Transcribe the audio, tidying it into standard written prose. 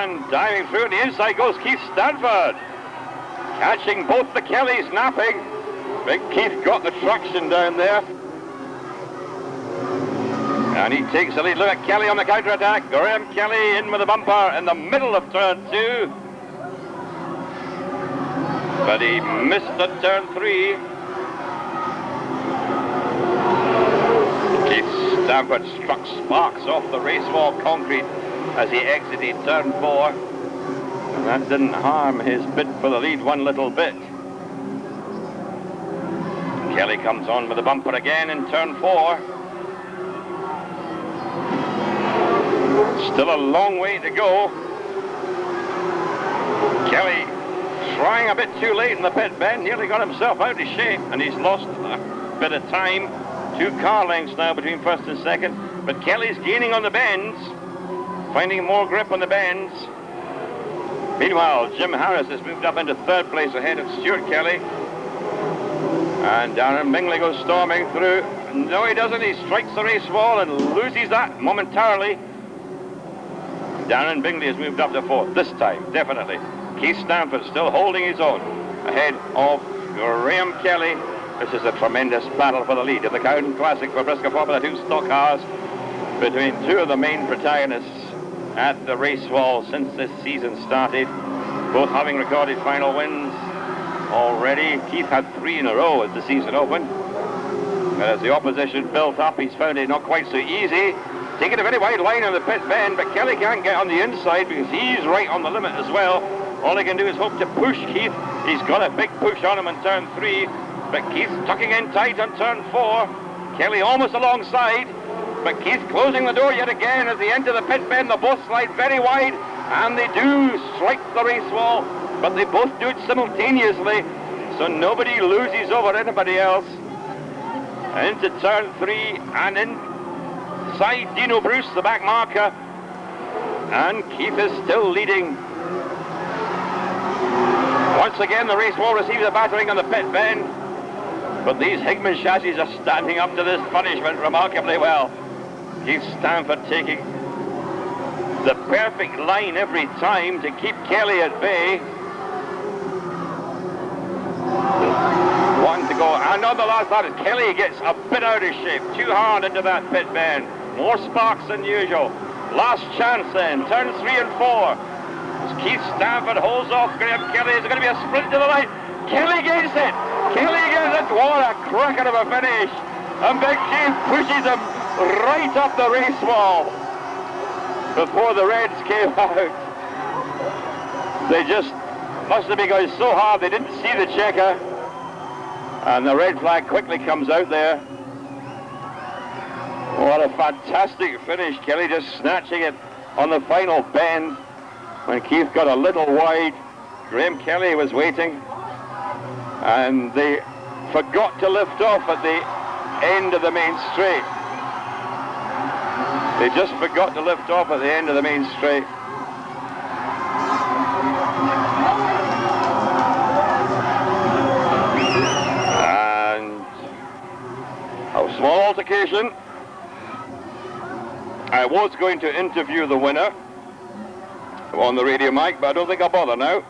and diving through, and the inside goes Keith Stanford. Catching both the Kellys napping. Big Keith got the traction down there. And he takes the lead. Look at Kelly on the counter-attack. Graham Kelly in with the bumper in the middle of turn 2. But he missed at turn 3. Keith Stanford struck sparks off the racewall concrete as he exited turn 4. And that didn't harm his bid for the lead one little bit. Kelly comes on with the bumper again in turn 4. Still a long way to go. Kelly trying a bit too late in the pit bend, nearly got himself out of shape, and he's lost a bit of time. 2 car lengths now between first and second, but Kelly's gaining on the bends, finding more grip on the bends. Meanwhile, Jim Harris has moved up into 3rd place ahead of Stuart Kelly. And Darren Bingley goes storming through. No, he doesn't. He strikes the race wall and loses that momentarily. Darren Bingley has moved up to 4th this time, definitely. Keith Stanford still holding his own ahead of Graham Kelly. This is a tremendous battle for the lead of the Cowden Classic for Brisca Formula 2 stock cars between 2 of the main protagonists at the race wall since this season started, both having recorded final wins already. Keith had 3 in a row as the season opened. But as the opposition built up, he's found it not quite so easy. Taking a very wide line on the pit bend, but Kelly can't get on the inside because he's right on the limit as well. All he can do is hope to push Keith. He's got a big push on him in turn 3, but Keith's tucking in tight on turn 4. Kelly almost alongside, but Keith closing the door yet again as they enter the pit bend. They both slide very wide, and they do strike the race wall, but they both do it simultaneously, so nobody loses over anybody else. Into turn 3, and inside Dino Bruce, the back marker, and Keith is still leading. Once again, the race wall receives a battering on the pit bend, but these Higman chassis are standing up to this punishment remarkably well. Keith Stanford taking the perfect line every time to keep Kelly at bay. 1 to go, and on the last lap, Kelly gets a bit out of shape, too hard into that pit bend. More sparks than usual. Last chance then, turns 3 and 4. As Keith Stanford holds off Graham Kelly, is going to be a sprint to the line. Kelly gets it! Kelly gets it! What a cracker of a finish! And Big Keith pushes him right up the race wall before the Reds came out. They just must have been going so hard they didn't see the checker. And the red flag quickly comes out there. What a fantastic finish. Kelly just snatching it on the final bend when Keith got a little wide. Graham Kelly was waiting, and they forgot to lift off at the end of the main straight. They just forgot to lift off at the end of the main straight. And a small altercation. I was going to interview the winner on the radio mic, but I don't think I'll bother now.